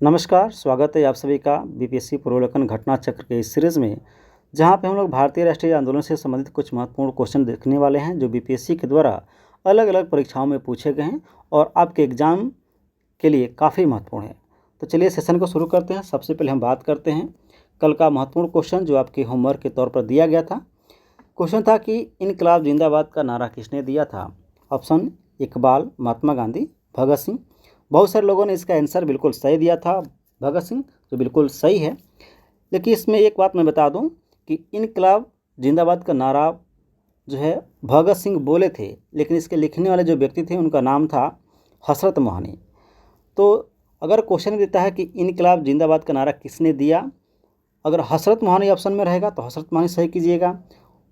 नमस्कार, स्वागत है आप सभी का बीपीएससी पूर्वावलोकन घटना चक्र के इस सीरीज़ में, जहां पे हम लोग भारतीय राष्ट्रीय आंदोलन से संबंधित कुछ महत्वपूर्ण क्वेश्चन देखने वाले हैं जो बीपीएससी के द्वारा अलग अलग परीक्षाओं में पूछे गए हैं और आपके एग्ज़ाम के लिए काफ़ी महत्वपूर्ण है। तो चलिए सेशन को शुरू करते हैं। सबसे पहले हम बात करते हैं कल का महत्वपूर्ण क्वेश्चन जो आपके होमवर्क के तौर पर दिया गया था। क्वेश्चन था कि इनकलाब जिंदाबाद का नारा किसने दिया था। ऑप्शन इकबाल, महात्मा गांधी, भगत सिंह। बहुत सारे लोगों ने इसका आंसर बिल्कुल सही दिया था, भगत सिंह, जो बिल्कुल सही है। लेकिन इसमें एक बात मैं बता दूं कि इनकलाब जिंदाबाद का नारा जो है भगत सिंह बोले थे, लेकिन इसके लिखने वाले जो व्यक्ति थे उनका नाम था हसरत मोहनी। तो अगर क्वेश्चन देता है कि इनकलाब जिंदाबाद का नारा किसने दिया, अगर हसरत मोहनी ऑप्शन में रहेगा तो हसरत मोहनी सही कीजिएगा,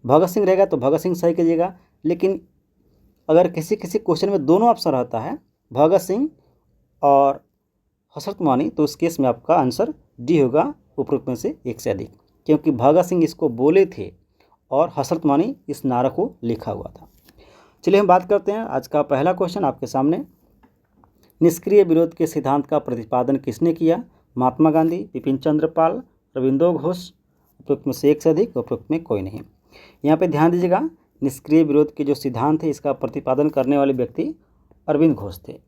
भगत सिंह रहेगा तो भगत सिंह सही कीजिएगा। लेकिन अगर किसी किसी क्वेश्चन में दोनों ऑप्शन रहता है, भगत सिंह और हसरत मोहनी, तो उस केस में आपका आंसर डी होगा, उपरोक्त में से एक से अधिक, क्योंकि भगत सिंह इसको बोले थे और हसरत मोहनी इस नारा को लिखा हुआ था। चलिए हम बात करते हैं। आज का पहला क्वेश्चन आपके सामने, निष्क्रिय विरोध के सिद्धांत का प्रतिपादन किसने किया। महात्मा गांधी, बिपिन चंद्र पाल, अरविंदो घोष। उपरोक्त में से एक से अधिक, उपरोक्त में कोई नहीं। यहाँ पे ध्यान दीजिएगा, निष्क्रिय विरोध के जो सिद्धांत है इसका प्रतिपादन करने वाले व्यक्ति अरविंद घोष थे।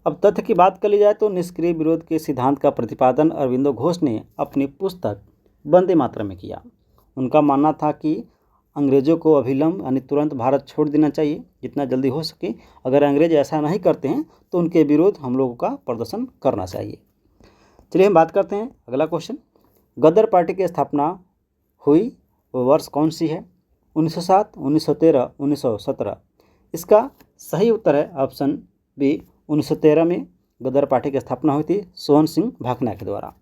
अब तथ्य की बात कर ली जाए तो निष्क्रिय विरोध के सिद्धांत का प्रतिपादन अरविंदो घोष ने अपनी पुस्तक वंदे मातरम में किया। उनका मानना था कि अंग्रेज़ों को अभिलंब यानी तुरंत भारत छोड़ देना चाहिए जितना जल्दी हो सके। अगर अंग्रेज ऐसा नहीं करते हैं तो उनके विरोध हम लोगों का प्रदर्शन करना चाहिए। चलिए हम बात करते हैं अगला क्वेश्चन, गदर पार्टी की स्थापना हुई वो वर्ष कौन सी है। 1907, 1913, 1917। इसका सही उत्तर है ऑप्शन बी, 1913 में गदर पार्टी की स्थापना हुई थी सोहन सिंह भाकना के द्वारा।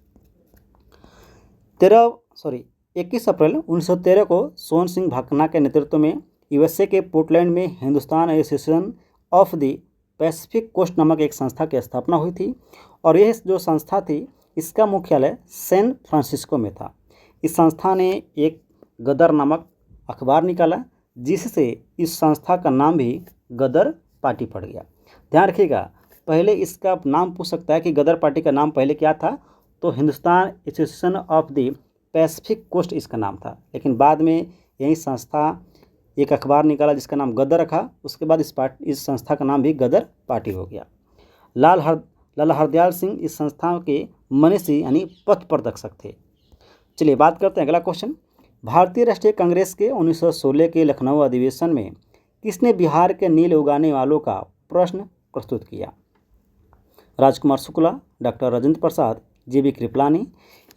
21 अप्रैल 1913 को सोहन सिंह भाकना के नेतृत्व में यूएसए के पोर्टलैंड में Hindustan association of the Pacific Coast नामक एक संस्था की स्थापना हुई थी और यह जो संस्था थी इसका मुख्यालय सैन फ्रांसिस्को में था। इस संस्था ने एक गदर नामक अखबार निकाला जिससे इस संस्था का नाम भी गदर पार्टी पड़ गया। ध्यान रखिएगा, पहले इसका नाम पूछ सकता है कि गदर पार्टी का नाम पहले क्या था, तो Hindustan association of the Pacific Coast इसका नाम था। लेकिन बाद में यही संस्था एक अखबार निकाला जिसका नाम गदर रखा, उसके बाद इस संस्था का नाम भी गदर पार्टी हो गया। लाला हरदयाल सिंह इस संस्था के मनीषी यानी पथ प्रदर्शक थे। चलिए बात करते हैं अगला क्वेश्चन, भारतीय राष्ट्रीय कांग्रेस के 1916 के लखनऊ अधिवेशन में किसने बिहार के नील उगाने वालों का प्रश्न प्रस्तुत किया। राजकुमार शुक्ला, डॉक्टर राजेंद्र प्रसाद, जीवी कृपलानी।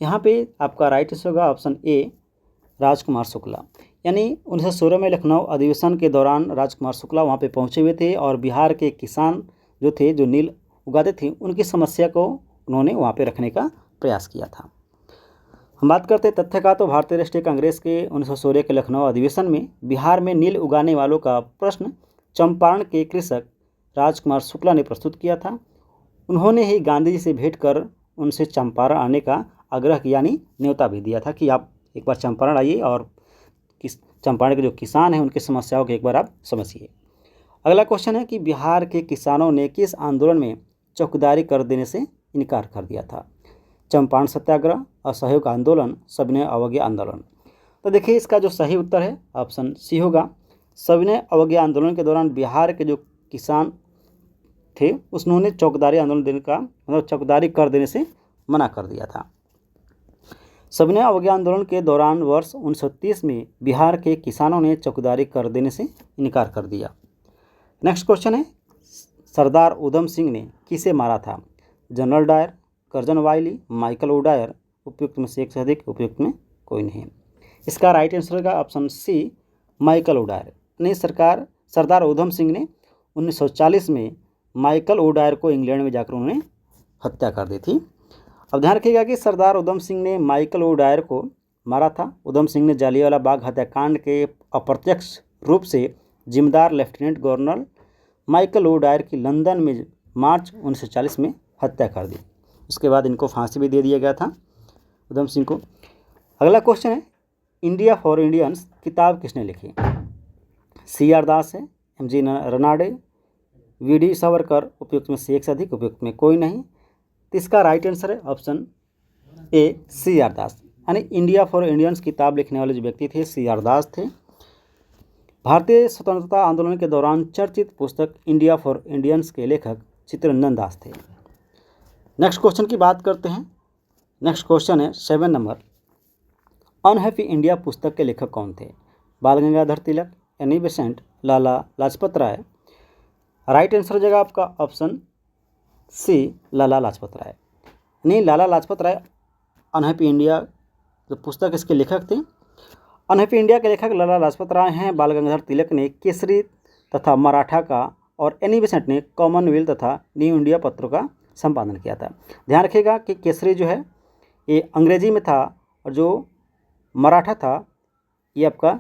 यहाँ पे आपका राइट आंसर होगा ऑप्शन ए, राजकुमार शुक्ला। यानी 1916 में लखनऊ अधिवेशन के दौरान राजकुमार शुक्ला वहाँ पे पहुँचे हुए थे और बिहार के किसान जो थे, जो नील उगाते थे, उनकी समस्या को उन्होंने वहाँ पे रखने का प्रयास किया था। हम बात करते हैं तथ्य का, तो भारतीय राष्ट्रीय कांग्रेस के 1916 के लखनऊ अधिवेशन में बिहार में नील उगाने वालों का प्रश्न चंपारण के कृषक राजकुमार शुक्ला ने प्रस्तुत किया था। उन्होंने ही गांधी जी से भेंट कर उनसे चंपारण आने का आग्रह किया, यानी न्योता भी दिया था कि आप एक बार चंपारण आइए और चंपारण के जो किसान हैं उनकी समस्याओं को एक बार आप समझिए। अगला क्वेश्चन है कि बिहार के किसानों ने किस आंदोलन में चौकीदारी कर देने से इनकार कर दिया था। चंपारण सत्याग्रह, असहयोग आंदोलन, सविनय अवज्ञा आंदोलन। तो देखिए इसका जो सही उत्तर है ऑप्शन सी होगा। सविनय अवज्ञा आंदोलन के दौरान बिहार के जो किसान थे उन्होंने चौकीदारी आंदोलन देने का मतलब चौकीदारी कर देने से मना कर दिया था। सविनय अवज्ञा आंदोलन के दौरान वर्ष 1930 में बिहार के किसानों ने चौकीदारी कर देने से इनकार कर दिया। नेक्स्ट क्वेश्चन है, सरदार उधम सिंह ने किसे मारा था। General Dyer, Curzon Wyllie, Michael O'Dwyer. उपयुक्त में से एक से अधिक, उपयुक्त में कोई नहीं। इसका राइट आंसर होगा ऑप्शन सी, माइकल ओडायर। नहीं, सरदार उधम सिंह ने 1940 में माइकल ओडायर को इंग्लैंड में जाकर उन्होंने हत्या कर दी थी। अब ध्यान रखिएगा कि सरदार उधम सिंह ने माइकल ओडायर को मारा था। उधम सिंह ने जालियांवाला बाग हत्याकांड के अप्रत्यक्ष रूप से जिम्मेदार लेफ्टिनेंट गवर्नर माइकल ओडायर की लंदन में मार्च 1940 में हत्या कर दी। उसके बाद इनको फांसी भी दे दिया गया था उधम सिंह को। अगला क्वेश्चन है, इंडिया फॉर इंडियंस किताब किसने लिखी। CR दास है, MG रनाडे, VD सावरकर। उपयुक्त में से एक से अधिक, उपयुक्त में कोई नहीं। तो इसका राइट आंसर है ऑप्शन ए सी आर दास, यानी इंडिया फॉर इंडियंस किताब लिखने वाले जो व्यक्ति थे सी आर दास थे। भारतीय स्वतंत्रता आंदोलन के दौरान चर्चित पुस्तक इंडिया फॉर इंडियंस के लेखक चित्तरंजन दास थे। नेक्स्ट क्वेश्चन की बात करते हैं। नेक्स्ट क्वेश्चन है 7 नंबर, अनहैप्पी इंडिया पुस्तक के लेखक कौन थे? बाल Gangadhar Tilak, Annie Besant, Lala Lajpat Rai. Right answer हो जाएगा आपका ऑप्शन सी लाला लाजपत राय। नहीं, लाला लाजपत राय अनहैप्पी इंडिया जो पुस्तक इसके लेखक थे। अनहैप्पी इंडिया के लेखक लाला लाजपत राय हैं। बाल गंगाधर तिलक ने केसरी तथा मराठा का और एनी बेसेंट ने कॉमनवेल्थ तथा न्यू इंडिया पत्रों का संपादन किया था। ध्यान रखिएगा कि केसरी जो है ये अंग्रेजी में था और जो मराठा था ये आपका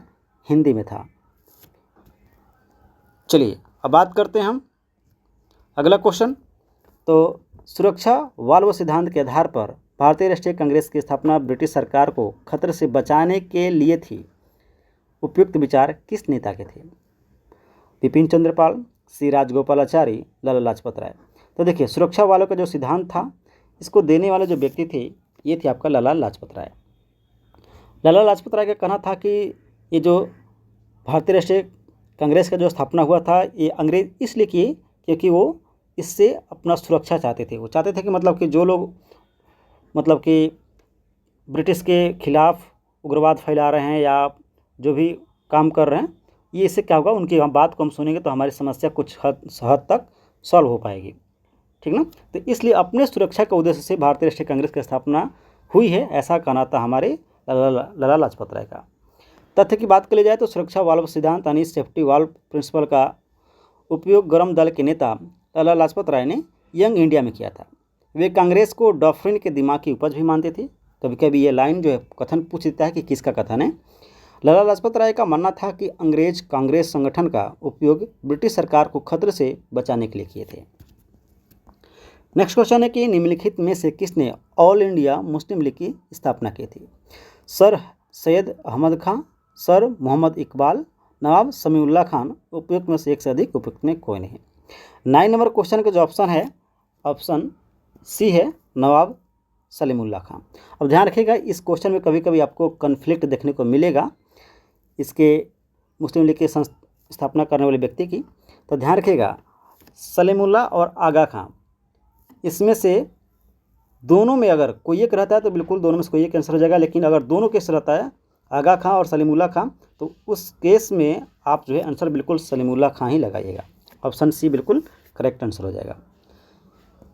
हिंदी में था। चलिए अब बात करते हैं हम अगला क्वेश्चन। तो सुरक्षा वाल्व सिद्धांत के आधार पर भारतीय राष्ट्रीय कांग्रेस की स्थापना ब्रिटिश सरकार को खतरे से बचाने के लिए थी। उपयुक्त विचार किस नेता के थे? बिपिन चंद्रपाल, सी राजगोपालाचारी, लाला लाजपत राय। तो देखिए, सुरक्षा वालों का जो सिद्धांत था इसको देने वाले जो व्यक्ति थे ये थे आपका लाला लाजपत राय। लाला लाजपत राय का कहना था कि ये जो भारतीय राष्ट्रीय कांग्रेस का जो स्थापना हुआ था ये अंग्रेज इसलिए किए क्योंकि वो इससे अपना सुरक्षा चाहते थे। वो चाहते थे कि मतलब कि जो लोग मतलब कि ब्रिटिश के खिलाफ उग्रवाद फैला रहे हैं या जो भी काम कर रहे हैं, ये इससे क्या होगा, उनकी हम बात को हम सुनेंगे तो हमारी समस्या कुछ हद तक सॉल्व हो पाएगी, ठीक ना। तो इसलिए अपने सुरक्षा के उद्देश्य से भारतीय राष्ट्रीय कांग्रेस की स्थापना हुई है, ऐसा कहना था हमारे लाला लाजपत राय का। तथ्य की बात करी जाए तो सुरक्षा वाल्व सिद्धांत यानी सेफ्टी वाल्व प्रिंसिपल का उपयोग गर्म दल के नेता लाला लाजपत राय ने यंग इंडिया में किया था। वे कांग्रेस को डॉक्ट्रिन के दिमाग की उपज भी मानते थे। कभी कभी ये लाइन जो है कथन पूछ देता है कि किसका कथन है। लाला लाजपत राय का मानना था कि अंग्रेज कांग्रेस संगठन का उपयोग ब्रिटिश सरकार को खतरे से बचाने के लिए किए थे। नेक्स्ट क्वेश्चन है कि निम्नलिखित में से किसने ऑल इंडिया मुस्लिम लीग की स्थापना की थी? सर सैयद अहमद खां, सर मोहम्मद इकबाल, नवाब समीउल्लाह खान। उपयुक्त में से एक से अधिक उपयुक्त में कोई नहीं। 9 नंबर क्वेश्चन का जो ऑप्शन है ऑप्शन सी है नवाब सलीमुल्लाह खां। अब ध्यान रखिएगा इस क्वेश्चन में कभी कभी आपको कन्फ्लिक्ट देखने को मिलेगा इसके मुस्लिम लीग की स्थापना करने वाले व्यक्ति की। तो ध्यान रखिएगा सलीमुल्लाह और आगा खां, इसमें से दोनों में अगर कोई एक रहता है तो बिल्कुल दोनों में से कोई एक आंसर हो जाएगा। लेकिन अगर दोनों केस रहता है आगा खां और सलीमुल्लाह खां तो उस केस में आप जो है आंसर बिल्कुल सलीमुल्लाह खां ही लगाइएगा। ऑप्शन सी बिल्कुल करेक्ट आंसर हो जाएगा।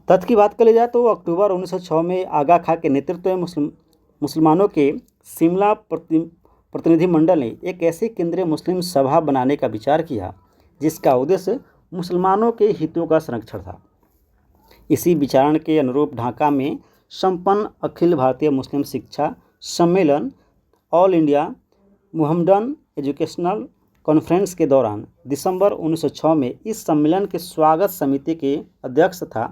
तथ्य की बात करी जाए तो अक्टूबर 1906 में आगा खां के नेतृत्व में मुसलमानों के शिमला प्रतिनिधिमंडल ने एक ऐसी केंद्रीय मुस्लिम सभा बनाने का विचार किया जिसका उद्देश्य मुसलमानों के हितों का संरक्षण था। इसी विचारण के अनुरूप ढाका में संपन्न अखिल भारतीय मुस्लिम शिक्षा सम्मेलन ऑल इंडिया मुहम्मडन एजुकेशनल कॉन्फ्रेंस के दौरान दिसंबर 1906 में इस सम्मेलन के स्वागत समिति के अध्यक्ष तथा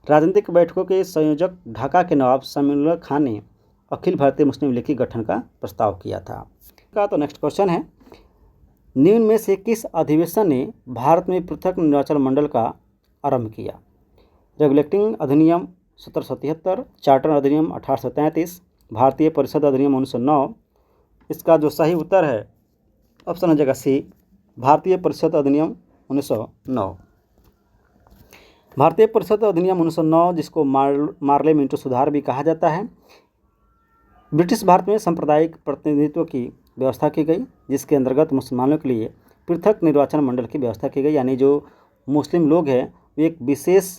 राजनीतिक बैठकों के संयोजक ढाका के नवाब समीउल्लाह खान ने अखिल भारतीय मुस्लिम लीग के गठन का प्रस्ताव किया था। तो नेक्स्ट क्वेश्चन है, निम्न में से किस अधिवेशन ने भारत में पृथक निर्वाचन मंडल का आरंभ किया? रेगुलेटिंग अधिनियम 1773, चार्टर अधिनियम 1833, भारतीय परिषद अधिनियम 1909। इसका जो सही उत्तर है ऑप्शन हो जाएगा सी भारतीय परिषद अधिनियम 1909। भारतीय परिषद अधिनियम 1909 जिसको मार्ले मिंटो सुधार भी कहा जाता है, ब्रिटिश भारत में सांप्रदायिक प्रतिनिधित्व की व्यवस्था की गई जिसके अंतर्गत मुसलमानों के लिए पृथक निर्वाचन मंडल की व्यवस्था की गई। यानी जो मुस्लिम लोग हैं वे एक विशेष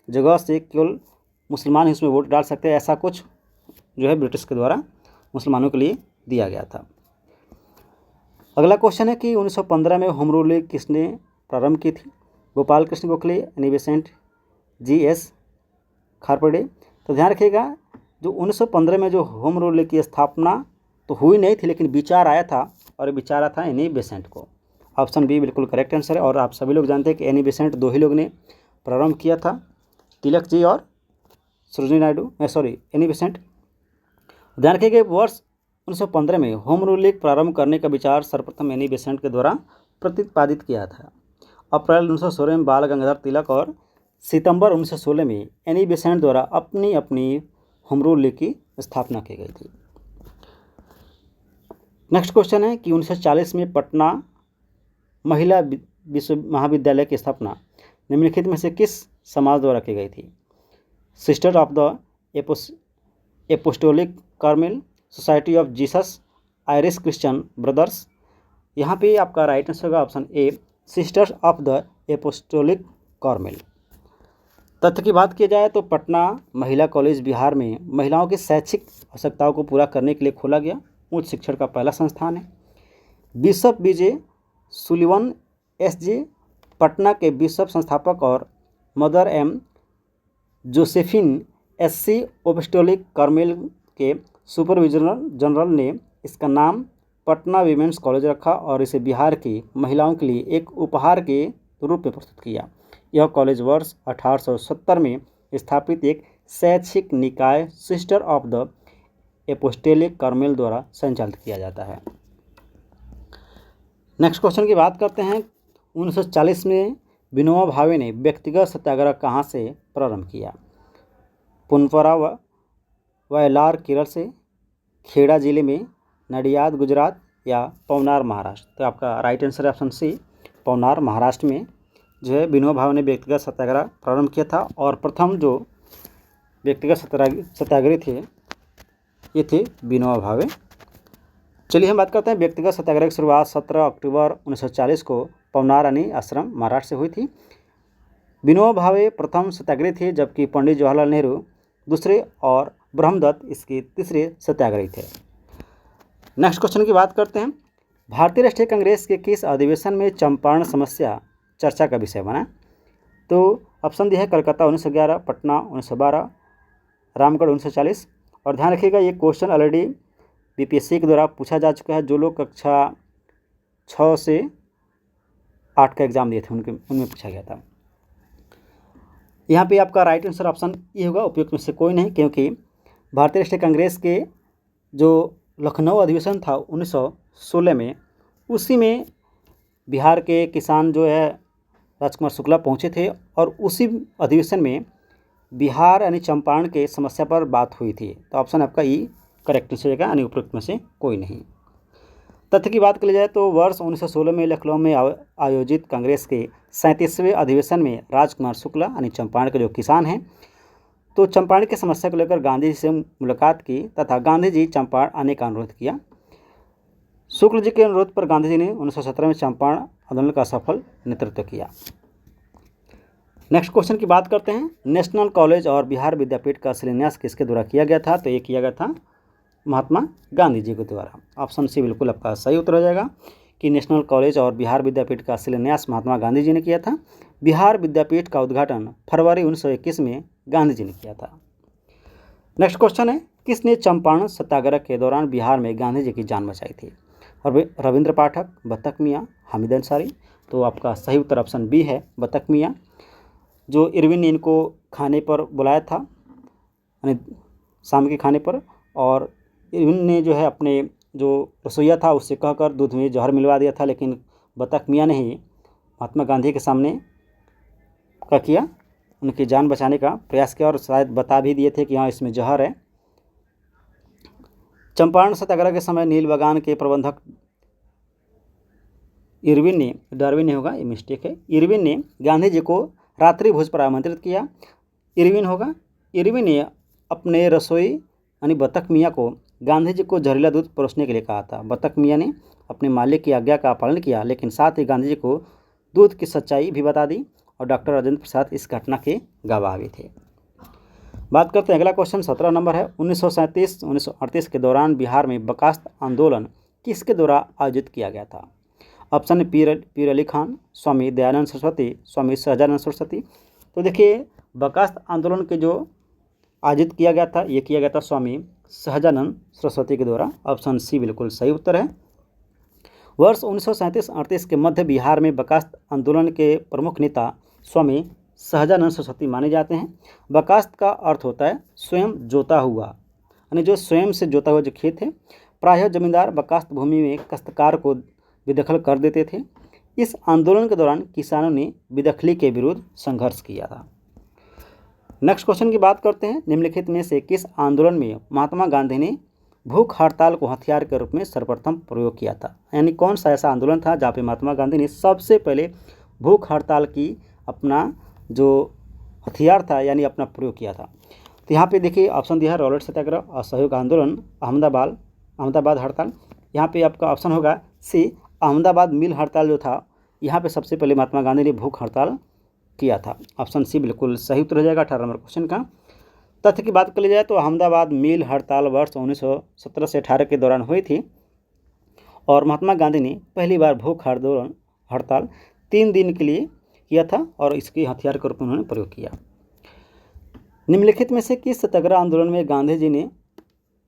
जगह से केवल मुसलमान ही उसमें वोट डाल सकते हैं, ऐसा कुछ जो है ब्रिटिश के द्वारा मुसलमानों के लिए दिया गया था। अगला क्वेश्चन है कि 1915 में होम रूल लीग किसने प्रारंभ की थी? Gopal Krishna Gokhale, Annie Besant, G S. Khaparde. तो ध्यान रखिएगा जो 1915 में जो होम रूल लीग की स्थापना तो हुई नहीं थी लेकिन विचार आया था और विचार आया था एनी बेसेंट को। ऑप्शन बी बिल्कुल करेक्ट आंसर है। और आप सभी लोग जानते हैं कि एनी बेसेंट दो ही लोग ने प्रारंभ किया था, तिलक जी और सरोजिनी नायडू, एनी बेसेंट। ध्यान रखिएगा वर्ष 1915 में होम रूल लीग प्रारंभ करने का विचार सर्वप्रथम एनी बेसेंट के द्वारा प्रतिपादित किया था। अप्रैल 1916 में बाल गंगाधर तिलक और सितंबर 1916 में एनी बेसेंट द्वारा अपनी अपनी होम रूल लीग की स्थापना की गई थी। नेक्स्ट क्वेश्चन है कि 1940 में पटना महिला विश्व महाविद्यालय की स्थापना निम्नलिखित में से किस समाज द्वारा की गई थी? Sister of the apostolic Carmel, society of Jesus, Irish Christian brothers. यहाँ पे आपका राइट आंसर होगा option A, sisters of the apostolic Carmel. तथ्य की बात की जाए तो पटना महिला कॉलेज बिहार में महिलाओं की शैक्षिक आवश्यकताओं को पूरा करने के लिए खोला गया उच्च शिक्षण का पहला संस्थान है। Bishop B J Sullivan S J Patna के बिशप संस्थापक और mother M Josephine S C apostolic Carmel के सुपरविजनर जनरल ने इसका नाम पटना वीमेंस कॉलेज रखा और इसे बिहार की महिलाओं के लिए एक उपहार के रूप में प्रस्तुत किया। यह कॉलेज वर्ष 1870 में स्थापित एक शैक्षिक निकाय sister of the apostolic Carmel द्वारा संचालित किया जाता है। नेक्स्ट क्वेश्चन की बात करते हैं। 1940 में विनोबा भावे ने व्यक्तिगत सत्याग्रह कहाँ से प्रारंभ किया? पुनपरा वयलार केरल से, खेड़ा जिले में, नडियाद गुजरात या पवनार महाराष्ट्र। तो आपका राइट आंसर है ऑप्शन सी, पवनार महाराष्ट्र में जो है विनोबा भावे ने व्यक्तिगत सत्याग्रह प्रारंभ किया था। और प्रथम जो व्यक्तिगत सत्याग्रही थे ये थे विनोबा भावे। चलिए हम बात करते हैं व्यक्तिगत सत्याग्रह की शुरुआत 17 अक्टूबर 1940 को पवनार यानी आश्रम महाराष्ट्र से हुई थी। विनोबा भावे प्रथम सत्याग्रही थे जबकि पंडित जवाहरलाल नेहरू दूसरे और ब्रह्मदत्त इसके तीसरे सत्याग्रही थे। नेक्स्ट क्वेश्चन की बात करते हैं। भारतीय राष्ट्रीय कांग्रेस के किस अधिवेशन में चंपारण समस्या चर्चा का विषय बना? तो ऑप्शन डी है कलकत्ता 1911, पटना 1912, रामगढ़ 1940। और ध्यान रखिएगा ये क्वेश्चन ऑलरेडी बीपीएससी के द्वारा पूछा जा चुका है। जो लोग कक्षा 6 से 8 का एग्ज़ाम दिए थे उनमें पूछा गया था। यहाँ पे आपका राइट आंसर ऑप्शन ये होगा, उपयुक्त में से कोई नहीं, क्योंकि भारतीय राष्ट्रीय कांग्रेस के जो लखनऊ अधिवेशन था 1916 में, उसी में बिहार के किसान जो है राजकुमार शुक्ला पहुँचे थे और उसी अधिवेशन में बिहार यानी चंपारण के समस्या पर बात हुई थी। तो ऑप्शन आपका ई करेक्ट आंसर होगा, यानी उपयुक्त में से कोई नहीं। तथ्य की बात की जाए तो वर्ष 1916 में लखनऊ में आयोजित कांग्रेस के 37वें अधिवेशन में राजकुमार शुक्ला यानी चंपारण के जो किसान हैं तो चंपारण की समस्या को लेकर गांधी जी से मुलाकात की तथा गांधी जी चंपारण आने का अनुरोध किया। शुक्ल जी के अनुरोध पर गांधी जी ने 1917 में चंपारण आंदोलन का सफल नेतृत्व किया। नेक्स्ट क्वेश्चन की बात करते हैं। नेशनल कॉलेज और बिहार विद्यापीठ का शिलान्यास किसके द्वारा किया गया था? तो ये किया गया था महात्मा गांधी जी के द्वारा। ऑप्शन सी बिल्कुल आपका सही उत्तर हो जाएगा कि नेशनल कॉलेज और बिहार विद्यापीठ का शिलान्यास महात्मा गांधी जी ने किया था। बिहार विद्यापीठ का उद्घाटन फरवरी 1921 में गांधी जी ने किया था। नेक्स्ट क्वेश्चन है, किसने चंपारण सत्याग्रह के दौरान बिहार में गांधी जी की जान बचाई थी? रविंद्र पाठक, बतख मियाँ, हामिद अंसारी। तो आपका सही उत्तर ऑप्शन बी है, बतख मियाँ। जो इरविन ने इनको खाने पर बुलाया था यानी शाम के खाने पर, और इरविन ने जो है अपने जो रसोइया था उससे कहकर दूध में जहर मिलवा दिया था, लेकिन बतख मियाँ ने ही महात्मा गांधी के सामने क्या किया, उनकी जान बचाने का प्रयास किया और शायद बता भी दिए थे कि हाँ इसमें जहर है। चंपारण सत्याग्रह के समय नील बागान के प्रबंधक इरविन ने, डार्विन नहीं होगा ये मिस्टेक है, इरविन ने गांधी जी को रात्रि भोज पर आमंत्रित किया। इरविन ने अपने रसोई यानी बतख मियाँ को गांधी जी को जहरीला दूध परोसने के लिए कहा था। बतख मियाँ ने अपने मालिक की आज्ञा का पालन किया, लेकिन साथ ही गांधी जी को दूध की सच्चाई भी बता दी और डॉक्टर राजेंद्र प्रसाद इस घटना के गवाह भी थे। बात करते हैं अगला क्वेश्चन 17 नंबर है। 1937-1938 के दौरान बिहार में बर्खास्त आंदोलन किसके द्वारा आयोजित किया गया था? ऑप्शन पीर अली खान, स्वामी दयानंद सरस्वती, स्वामी सहजानंद सरस्वती। तो देखिए बर्खास्त आंदोलन के जो आयोजित किया गया था ये किया गया था स्वामी सहजानंद सरस्वती के द्वारा। ऑप्शन सी बिल्कुल सही उत्तर है। वर्ष 1937-38 के मध्य बिहार में बर्खास्त आंदोलन के प्रमुख नेता स्वामी सहजानंद सरस्वती माने जाते हैं। बर्खास्त का अर्थ होता है स्वयं जोता हुआ, यानी जो स्वयं से जोता हुआ जो खेत है। प्रायः जमींदार बर्खास्त भूमि में काश्तकार को बेदखल कर देते थे। इस आंदोलन के दौरान किसानों ने बेदखली के विरुद्ध संघर्ष किया था। नेक्स्ट क्वेश्चन की बात करते हैं। निम्नलिखित में से किस आंदोलन में महात्मा गांधी ने भूख हड़ताल को हथियार के रूप में सर्वप्रथम प्रयोग किया था? यानी कौन सा ऐसा आंदोलन था जहाँ पे महात्मा गांधी ने सबसे पहले भूख हड़ताल की अपना जो हथियार था यानी अपना प्रयोग किया था? तो यहाँ पे देखिए ऑप्शन दिया है रॉलेट सत्याग्रह, असहयोग आंदोलन, अहमदाबाद हड़ताल। यहाँ पे आपका ऑप्शन होगा सी, अहमदाबाद मिल हड़ताल जो था यहाँ पे सबसे पहले महात्मा गांधी ने भूख हड़ताल किया था। ऑप्शन सी बिल्कुल सही उत्तर हो जाएगा 18 नंबर क्वेश्चन का। तथ्य की बात कर ली जाए तो अहमदाबाद मिल हड़ताल वर्ष 1917 से 18 के दौरान हुई थी और महात्मा गांधी ने पहली बार भूख हड़ताल 3 दिन के लिए किया था और इसके हथियार के रूप में उन्होंने प्रयोग किया। निम्नलिखित में से किस सत्याग्रह आंदोलन में गांधी जी ने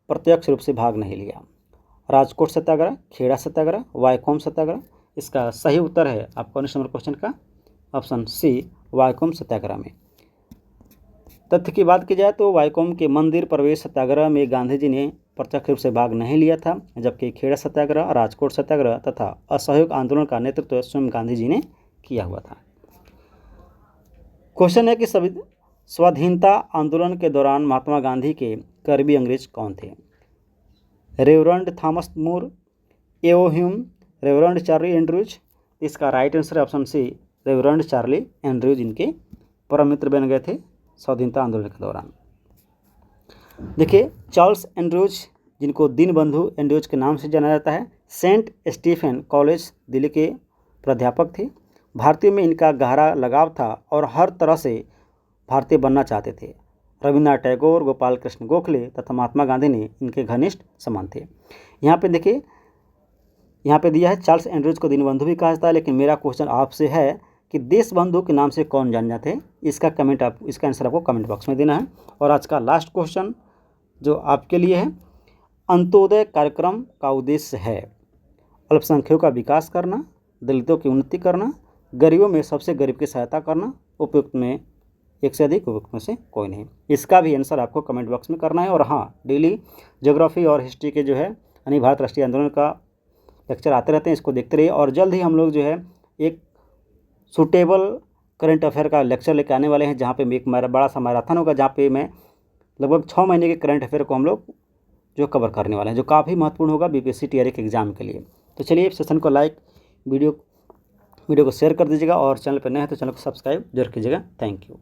प्रत्यक्ष रूप से भाग नहीं लिया? राजकोट सत्याग्रह, खेड़ा सत्याग्रह, वायकोम सत्याग्रह। इसका सही उत्तर है आपका 19 नंबर क्वेश्चन का ऑप्शन सी, वायकोम सत्याग्रह में। तथ्य की बात की जाए तो वायकोम के मंदिर प्रवेश सत्याग्रह में गांधी जी ने प्रत्यक्ष रूप से भाग नहीं लिया था, जबकि खेड़ा सत्याग्रह, राजकोट सत्याग्रह तथा असहयोग आंदोलन का नेतृत्व स्वयं गांधी जी ने किया हुआ था। क्वेश्चन है कि स्वाधीनता आंदोलन के दौरान महात्मा गांधी के करीबी अंग्रेज कौन थे? Reverend Thomas Moore, A O Hume, reverend Charlie Andrews. इसका राइट आंसर है option C, reverend Charlie Andrews इनके परम मित्र बन गए थे स्वाधीनता आंदोलन के दौरान। देखिए चार्ल्स एंड्रूज, जिनको दीनबंधु एंड्रूज के नाम से जाना जाता है, सेंट स्टीफेन कॉलेज दिल्ली के प्राध्यापक थे। भारतीयों में इनका गहरा लगाव था और हर तरह से भारतीय बनना चाहते थे। रविन्द्रनाथ टैगोर, गोपाल कृष्ण गोखले तथा महात्मा गांधी ने इनके घनिष्ठ संबंध थे। यहाँ पे देखिए, यहाँ पे दिया है चार्ल्स एंड्रूज को दीनबंधु भी कहा जाता है, लेकिन मेरा क्वेश्चन आपसे है कि देशबंधु के नाम से कौन जान जाते हैं? इसका आंसर आपको कमेंट बॉक्स में देना है। और आज का लास्ट क्वेश्चन जो आपके लिए है, अंत्योदय कार्यक्रम का उद्देश्य है अल्पसंख्यकों का विकास करना, दलितों की उन्नति करना, गरीबों में सबसे गरीब की सहायता करना, उपयुक्त में एक से अधिक, उपयुक्त में से कोई नहीं। इसका भी आंसर आपको कमेंट बॉक्स में करना है। और हाँ, डेली ज्योग्राफी और हिस्ट्री के जो है यानी भारत राष्ट्रीय आंदोलन का लेक्चर आते रहते हैं, इसको देखते रहिए। और जल्द ही हम लोग जो है एक सूटेबल करंट अफेयर का लेक्चर लेकर आने वाले हैं, जहाँ पे एक बड़ा सा मैराथन होगा, जहाँ पे मैं लगभग 6 महीने के करंट अफेयर को हम लोग जो कवर करने वाले हैं, जो काफ़ी महत्वपूर्ण होगा बीपीएससी टीआरई के एग्जाम के लिए। तो चलिए सेशन को लाइक, वीडियो को शेयर कर दीजिएगा और चैनल पर नए हैं तो चैनल को सब्सक्राइब जरूर कीजिएगा। Thank you.